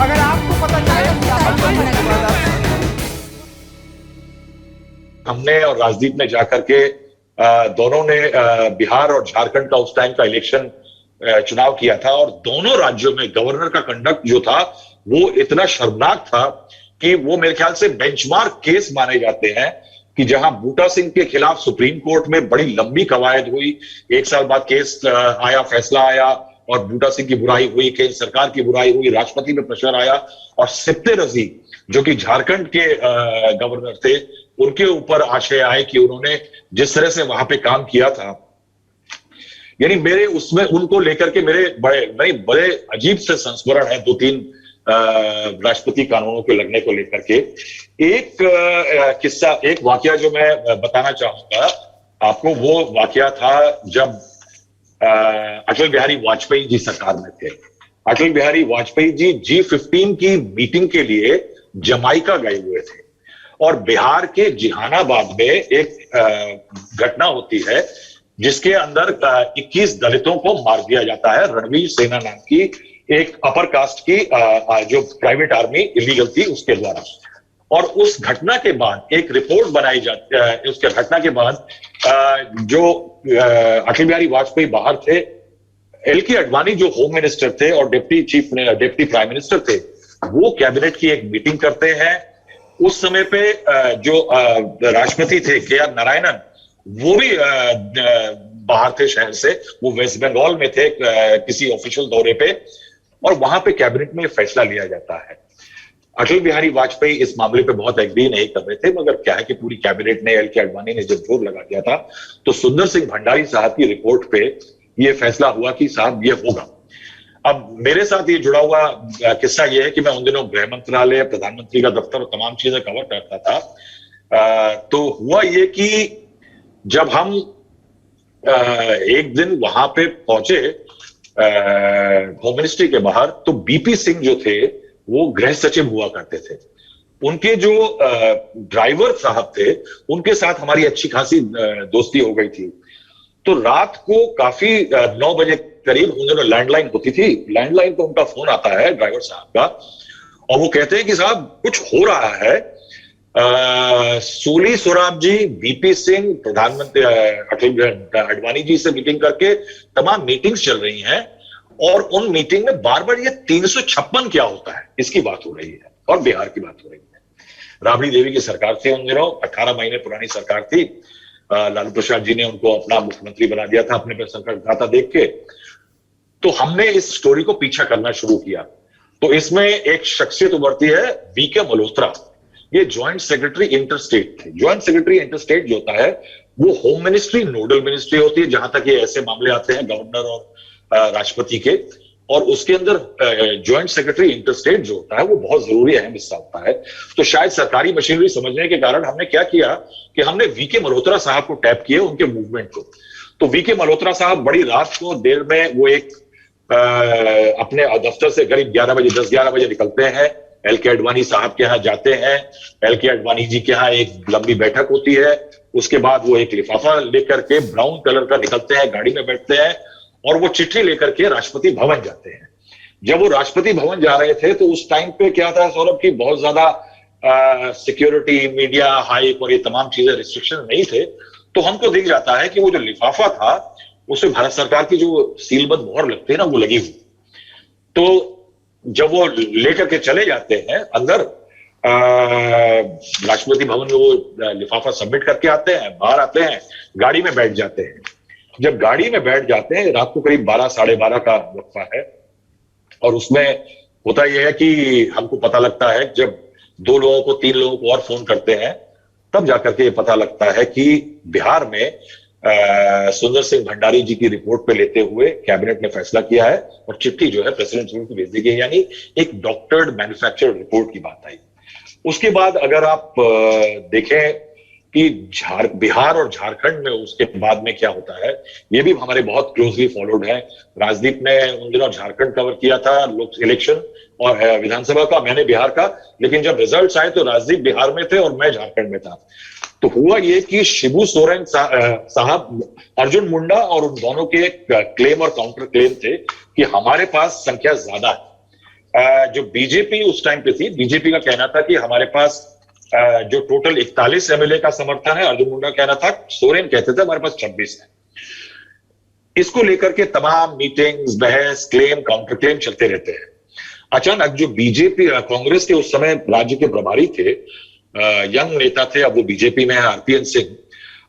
अगर आपको पता चले कि हमने और राजदीप ने जाकर के दोनों ने बिहार और झारखंड का उस टाइम का इलेक्शन चुनाव किया था, और दोनों राज्यों में गवर्नर का कंडक्ट जो था वो इतना शर्मनाक था कि वो मेरे ख्याल से बेंचमार्क केस माने जाते हैं। कि जहां बूटा सिंह के खिलाफ सुप्रीम कोर्ट में बड़ी लंबी कवायद हुई, एक साल बाद केस आया, फैसला आया, और बूटा सिंह की बुराई हुई, केंद्र सरकार की बुराई हुई, राष्ट्रपति पे प्रेशर आया, और सिप्ते रजी जो कि झारखंड के गवर्नर थे, उनके ऊपर आशय आए कि उन्होंने जिस तरह से वहां पे काम किया था, यानी मेरे उसमें उनको लेकर के मेरे बड़े अजीब से संस्मरण है दो तीन राष्ट्रपति कानूनों के लगने को लेकर के। एक किस्सा, एक वाकया जो मैं बताना चाहूंगा आपको, वो वाकया था जब अटल बिहारी वाजपेयी जी सरकार में थे। अटल बिहारी वाजपेयी जी G15 की मीटिंग के लिए जमाइका गए हुए थे, और बिहार के जहानाबाद में एक घटना होती है जिसके अंदर 21 दलितों को मार दिया जाता है। रणवीर सेना नाम की एक अपर कास्ट की जो प्राइवेट आर्मी इलीगल थी उसके द्वारा। और उस घटना के बाद एक रिपोर्ट बनाई जाती है। उसके घटना के बाद जो अटल बिहारी वाजपेयी बाहर थे, LK अडवाणी जो होम मिनिस्टर थे और डिप्टी प्राइम मिनिस्टर थे, वो कैबिनेट की एक मीटिंग करते हैं। उस समय पे जो राष्ट्रपति थे KR नारायणन, वो भी बाहर थे शहर से, वो वेस्ट बंगाल में थे किसी ऑफिशियल दौरे पे, और वहां पे कैबिनेट में फैसला लिया जाता है। अटल बिहारी वाजपेयी इस मामले पे बहुत एग्री नहीं कर रहे थे, मगर क्या है कि पूरी कैबिनेट ने, LK अडवाणी ने जब जोर लगा दिया था, तो सुंदर सिंह भंडारी साहब की रिपोर्ट पे ये फैसला हुआ कि साहब ये होगा। अब मेरे साथ ये जुड़ा हुआ किस्सा ये है कि मैं उन दिनों गृह मंत्रालय, प्रधानमंत्री का दफ्तर और तमाम चीजें कवर करता था। तो हुआ ये कि जब हम एक दिन वहां पे पहुंचे होम मिनिस्ट्री के बाहर, तो BP सिंह जो थे वो गृह सचिव हुआ करते थे। उनके जो ड्राइवर साहब थे, उनके साथ हमारी अच्छी खासी दोस्ती हो गई थी। तो रात को काफी 9 बजे करीब, उन दिनों लैंडलाइन होती थी, लैंडलाइन पे उनका फोन आता है ड्राइवर साहब का, और वो कहते हैं कि साहब कुछ हो रहा है। सूली सोराब जी, BP सिंह, प्रधानमंत्री अटल अडवाणी जी से मीटिंग करके तमाम मीटिंग्स चल रही हैं, और उन मीटिंग में बार बार ये 356 क्या होता है इसकी बात हो रही है, और बिहार की बात हो रही है। राबड़ी देवी की सरकार थी उन दिनों, 18 महीने पुरानी सरकार थी। लालू प्रसाद जी ने उनको अपना मुख्यमंत्री बना दिया था अपने पे संकट खाता देख के। तो हमने इस स्टोरी को पीछा करना शुरू किया। तो इसमें एक शख्सियत उभरती है, VK मल्होत्रा। ये ज्वाइंट सेक्रेटरी इंटरस्टेट थे। ज्वाइंट सेक्रेटरी इंटरस्टेट जो होता है वो होम मिनिस्ट्री नोडल मिनिस्ट्री होती है, जहां तक ये ऐसे मामले आते हैं गवर्नर और राष्ट्रपति के, और उसके अंदर ज्वाइंट सेक्रेटरी इंटरस्टेट जो होता है वो बहुत जरूरी अहम हिस्सा होता है। तो शायद सरकारी मशीनरी समझने के कारण हमने क्या किया कि हमने VK मल्होत्रा साहब को टैप किए, उनके मूवमेंट को। तो VK मल्होत्रा साहब बड़ी रात को देर में वो एक अपने दफ्तर से करीब 11 बजे, 10-11 बजे निकलते हैं, LK अडवाणी साहब के यहाँ जाते हैं। LK अडवाणी जी के यहाँ एक लंबी बैठक होती है। उसके बाद वो एक लिफाफा लेकर के ब्राउन कलर का निकलते हैं, गाड़ी में बैठते हैं, और वो चिट्ठी लेकर के राष्ट्रपति भवन जाते हैं। जब वो राष्ट्रपति भवन जा रहे थे तो उस टाइम पे क्या था सौरभ, की बहुत ज्यादा सिक्योरिटी, मीडिया हाइप और ये तमाम चीजें, रिस्ट्रिक्शन नहीं थे। तो हमको दिख जाता है कि वो जो लिफाफा था उसमें भारत सरकार की जो सीलबंद मोहर लगती है ना, वो लगी हुई। तो जब वो लेकर के चले जाते हैं अंदर, राष्ट्रपति भवन में वो लिफाफा सबमिट करके आते हैं, बाहर आते हैं, गाड़ी में बैठ जाते हैं। जब गाड़ी में बैठ जाते हैं, रात को करीब 12, 12:30 का वक्फा है, और उसमें होता यह है कि हमको पता लगता है जब 2 लोगों को, 3 लोगों को और फोन करते हैं, तब जाकर के ये पता लगता है कि बिहार में सुंदर सिंह भंडारी जी की रिपोर्ट पे लेते हुए कैबिनेट ने फैसला किया है, और चिट्ठी जो है प्रेसिडेंट को भेज दी गई, यानी एक डॉक्टर्ड मैन्युफैक्चर्ड रिपोर्ट की बात आई। उसके बाद अगर आप देखें कि बिहार और झारखंड में उसके बाद में क्या होता है, ये भी हमारे बहुत क्लोजली फॉलोड है। राजदीप ने उन दिनों झारखंड कवर किया था, लोक इलेक्शन और विधानसभा का, मैंने बिहार का। लेकिन जब रिजल्ट्स आए तो राजदीप बिहार में थे और मैं झारखंड में था। तो हुआ ये कि शिबू सोरेन साहब, अर्जुन मुंडा और उन दोनों के क्लेम और काउंटर क्लेम थे कि हमारे पास संख्या ज्यादा है, जो बीजेपी उस टाइम पे थी, बीजेपी का कहना था कि हमारे पास जो टोटल 41 एमएलए का समर्थन है, अर्जुन मुंडा कहना था, सोरेन कहते थे हमारे पास 26 है। इसको लेकर के तमाम मीटिंग्स, बहस, क्लेम, काउंटर क्लेम चलते रहते हैं। अचानक जो बीजेपी, कांग्रेस के उस समय राज्य के प्रभारी थे, यंग नेता थे, अब वो बीजेपी में है, आरपीएन सिंह।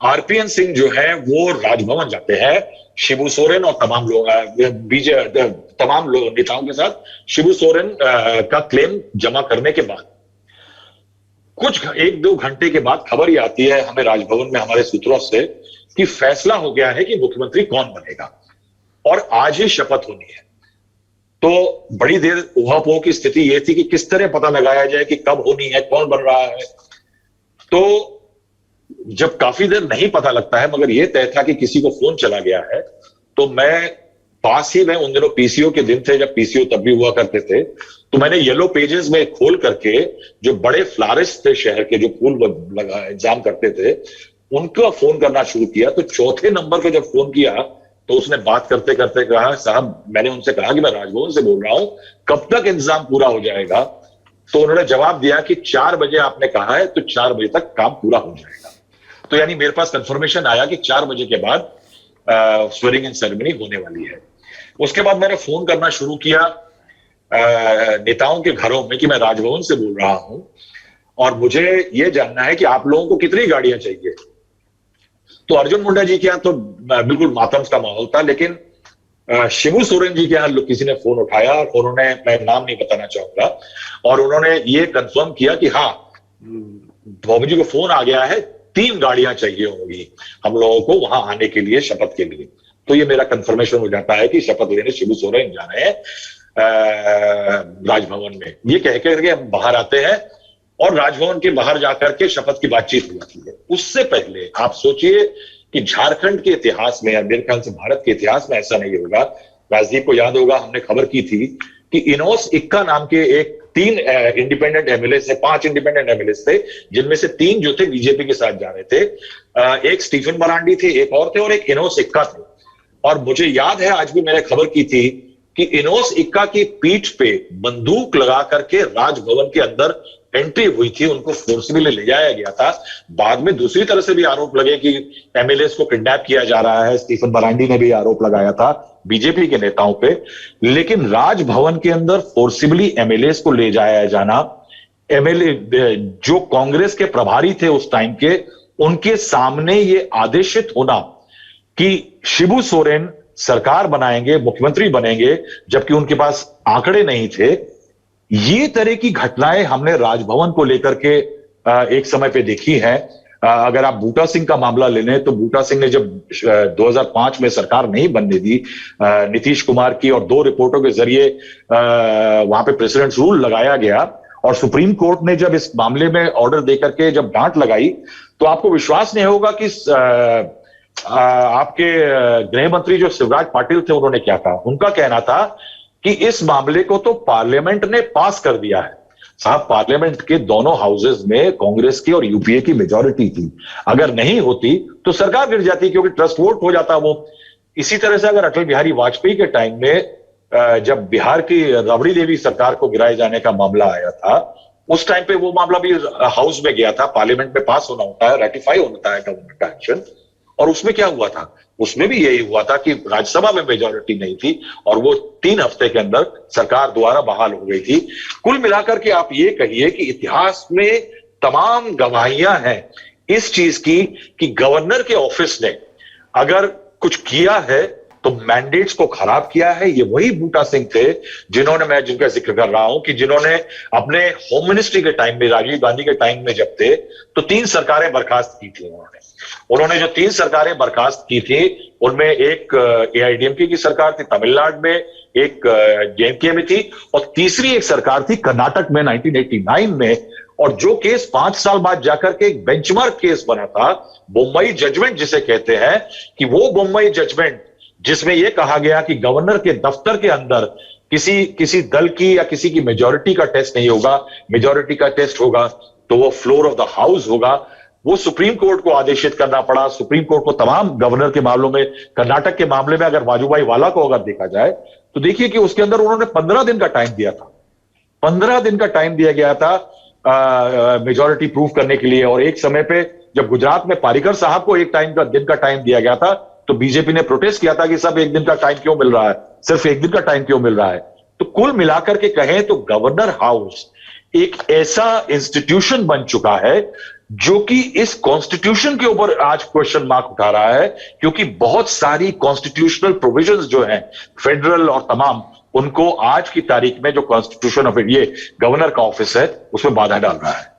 आरपीएन सिंह जो है वो राजभवन जाते हैं शिबू सोरेन और तमाम लोग, तमाम लोग नेताओं के साथ शिबू सोरेन का क्लेम जमा करने के बाद कुछ 1-2 घंटे के बाद खबर ही आती है हमें राजभवन में हमारे सूत्रों से कि फैसला हो गया है कि मुख्यमंत्री कौन बनेगा और आज ही शपथ होनी है। तो बड़ी देर उहापोह की स्थिति यह थी कि किस तरह पता लगाया जाए कि कब होनी है, कौन बन रहा है। तो जब काफी देर नहीं पता लगता है, मगर यह तय था कि किसी को फोन चला गया है, तो मैं पास ही में, उन दिनों पीसीओ के दिन थे जब पीसीओ तब भी हुआ करते थे, तो मैंने येलो पेजेस में खोल करके जो बड़े फ्लारिस्ट थे शहर के, जो फूल लगा इंतजाम करते थे, उनको फोन करना शुरू किया। तो चौथे नंबर पे जब फोन किया तो उसने बात करते करते कहा, साहब, मैंने उनसे कहा कि मैं राजभवन से बोल रहा हूं, कब तक इंतजाम पूरा हो जाएगा? तो उन्होंने जवाब दिया कि 4 बजे आपने कहा है, तो 4 बजे तक काम पूरा हो जाएगा। तो यानी मेरे पास कंफर्मेशन आया कि 4 बजे के बाद स्वेरिंग इन सेरेमनी होने वाली है। उसके बाद मैंने फोन करना शुरू किया नेताओं के घरों में कि मैं राजभवन से बोल रहा हूं और मुझे यह जानना है कि आप लोगों को कितनी गाड़ियां चाहिए। तो अर्जुन मुंडा जी के यहां तो बिल्कुल मातम का माहौल था, लेकिन शिबू सोरेन जी के यहां किसी ने फोन उठाया और उन्होंने, मैं नाम नहीं बताना चाहूंगा, और उन्होंने ये कंफर्म किया कि हाँ, बाबू जी को फोन आ गया है, 3 गाड़ियां चाहिए होंगी हम लोगों को वहां आने के लिए, शपथ के लिए। तो ये मेरा कंफर्मेशन हो जाता है कि शपथ लेने शिबू सोरेन जा रहे हैं राजभवन में। ये कह करके हम बाहर आते हैं और राजभवन के बाहर जाकर के शपथ की बातचीत हो जाती है। उससे पहले आप सोचिए कि झारखंड के इतिहास में, मेरे ख्याल से भारत के इतिहास में ऐसा नहीं होगा। राजदीप को याद होगा, हमने खबर की थी कि इनोस इक्का नाम के एक 3 इंडिपेंडेंट एमएलए से, 5 इंडिपेंडेंट एमएलए थे, जिनमें से 3 जो थे बीजेपी के साथ जा रहे थे। एक स्टीफन मरांडी थे, एक और थे, और एक इनोस इक्का थे। और मुझे याद है, आज भी मैंने खबर की थी कि इनोस इक्का की पीठ पे बंदूक लगा करके राजभवन के अंदर एंट्री हुई थी, उनको फोर्सफुली ले जाया गया था। बाद में दूसरी तरह से भी आरोप लगे कि एमएलएस को किडनैप किया जा रहा है। स्टीफन मरांडी ने भी आरोप लगाया था बीजेपी के नेताओं पे। लेकिन राजभवन के अंदर फोर्सिबली एमएलएस को ले जाया जाना, एमएलए जो कांग्रेस के प्रभारी थे उस टाइम के, उनके सामने ये आदेशित होना कि शिबू सोरेन सरकार बनाएंगे, मुख्यमंत्री बनेंगे, जबकि उनके पास आंकड़े नहीं थे। ये तरह की घटनाएं हमने राजभवन को लेकर के एक समय पे देखी है। अगर आप बूटा सिंह का मामला ले लें, तो बूटा सिंह ने जब 2005 में सरकार नहीं बनने दी नीतीश कुमार की, और 2 रिपोर्टों के जरिए वहां पे प्रेसिडेंट रूल लगाया गया, और सुप्रीम कोर्ट ने जब इस मामले में ऑर्डर देकर के जब डांट लगाई, तो आपको विश्वास नहीं होगा कि आपके गृह मंत्री जो शिवराज पाटिल थे, उन्होंने क्या कहा। उनका कहना था कि इस मामले को तो पार्लियामेंट ने पास कर दिया है। साहब, पार्लियामेंट के दोनों हाउसेज में कांग्रेस की और यूपीए की मेजॉरिटी थी। अगर नहीं होती तो सरकार गिर जाती, क्योंकि ट्रस्ट वोट हो जाता वो। इसी तरह से अगर अटल बिहारी वाजपेयी के टाइम में जब बिहार की राबड़ी देवी सरकार को गिराए जाने का मामला आया था, उस टाइम पे वो मामला भी हाउस में गया था। पार्लियामेंट में पास होना होता है, रेटिफाई होता है गवर्नमेंट का एक्शन, और उसमें क्या हुआ था, उसमें भी यही हुआ था कि राज्यसभा में मेजॉरिटी नहीं थी और वो 3 हफ्ते के अंदर सरकार द्वारा बहाल हो गई थी। कुल मिलाकर के आप ये कहिए कि इतिहास में तमाम गवाहियां हैं इस चीज की कि गवर्नर के ऑफिस ने अगर कुछ किया है तो मैंडेट्स को खराब किया है। ये वही बूटा सिंह थे जिन्होंने, मैं जिनका जिक्र कर रहा हूं, कि जिन्होंने अपने होम मिनिस्ट्री के टाइम में, राजीव गांधी के टाइम में जब थे, तो 3 सरकारें बर्खास्त की थी उन्होंने जो 3 सरकारें बर्खास्त की थी, उनमें एक एआईडीएमके की सरकार थी तमिलनाडु में, एक जेएमके में थी, और तीसरी एक सरकार थी कर्नाटक में 1989 में। और जो केस 5 साल बाद जाकर के एक बेंचमार्क केस बना था, बम्बई जजमेंट जिसे कहते हैं, कि वो बम्बई जजमेंट जिसमें यह कहा गया कि गवर्नर के दफ्तर के अंदर किसी दल की या किसी की मेजॉरिटी का टेस्ट नहीं होगा, मेजॉरिटी का टेस्ट होगा तो वो फ्लोर ऑफ द हाउस होगा। वो सुप्रीम कोर्ट को आदेशित करना पड़ा, सुप्रीम कोर्ट को तमाम गवर्नर के मामलों में। कर्नाटक के मामले में अगर वाजूभाई वाला को अगर देखा जाए तो देखिए कि उसके अंदर उन्होंने 15 दिन का टाइम दिया था 15 दिन का टाइम दिया गया था मेजॉरिटी प्रूव करने के लिए। और एक समय पे जब गुजरात में पारीकर साहब को एक दिन का टाइम दिया गया था, तो बीजेपी ने प्रोटेस्ट किया था कि सब एक दिन का टाइम क्यों मिल रहा है, सिर्फ एक दिन का टाइम क्यों मिल रहा है। तो कुल मिलाकर के कहें तो गवर्नर हाउस एक ऐसा इंस्टीट्यूशन बन चुका है जो कि इस कॉन्स्टिट्यूशन के ऊपर आज क्वेश्चन मार्क उठा रहा है, क्योंकि बहुत सारी कॉन्स्टिट्यूशनल प्रोविजंस जो हैं फेडरल और तमाम, उनको आज की तारीख में जो कॉन्स्टिट्यूशन ऑफ ये गवर्नर का ऑफिस है उसमें बाधा डाल रहा है।